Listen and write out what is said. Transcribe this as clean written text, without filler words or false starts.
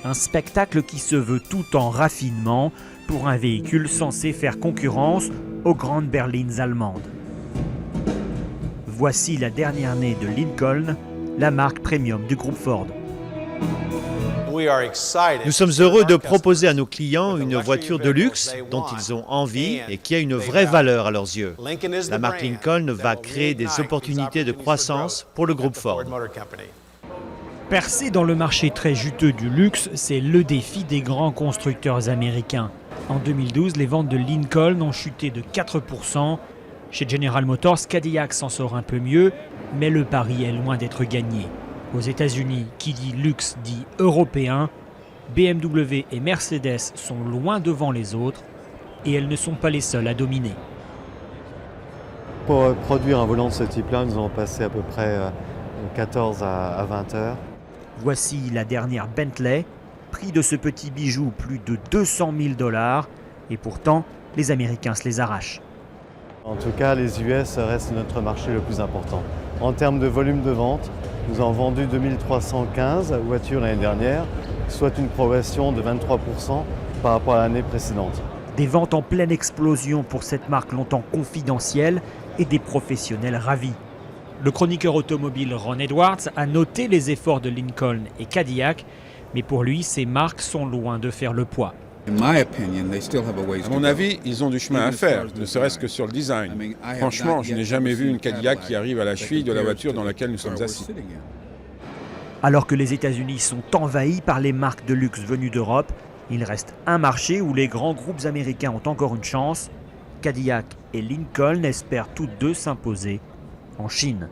Un spectacle qui se veut tout en raffinement pour un véhicule censé faire concurrence aux grandes berlines allemandes. Voici la dernière née de Lincoln, la marque premium du groupe Ford. Nous sommes heureux de proposer à nos clients une voiture de luxe dont ils ont envie et qui a une vraie valeur à leurs yeux. La marque Lincoln va créer des opportunités de croissance pour le groupe Ford. Percer dans le marché très juteux du luxe, c'est le défi des grands constructeurs américains. En 2012, les ventes de Lincoln ont chuté de 4%. Chez General Motors, Cadillac s'en sort un peu mieux, mais le pari est loin d'être gagné. Aux États-Unis, qui dit luxe dit européen. BMW et Mercedes sont loin devant les autres et elles ne sont pas les seules à dominer. Pour produire un volant de ce type-là, nous avons passé à peu près 14 à 20 heures. Voici la dernière Bentley, prix de ce petit bijou plus de 200 000 $, et pourtant les Américains se les arrachent. En tout cas, les US restent notre marché le plus important. En termes de volume de vente, nous avons vendu 2315 voitures l'année dernière, soit une progression de 23% par rapport à l'année précédente. Des ventes en pleine explosion pour cette marque longtemps confidentielle et des professionnels ravis. Le chroniqueur automobile Ron Edwards a noté les efforts de Lincoln et Cadillac, mais pour lui, ces marques sont loin de faire le poids. À mon avis, ils ont du chemin à faire, ne serait-ce que sur le design. Franchement, je n'ai jamais vu une Cadillac qui arrive à la cheville de la voiture dans laquelle nous sommes assis. Alors que les États-Unis sont envahis par les marques de luxe venues d'Europe, il reste un marché où les grands groupes américains ont encore une chance. Cadillac et Lincoln espèrent tous deux s'imposer en Chine.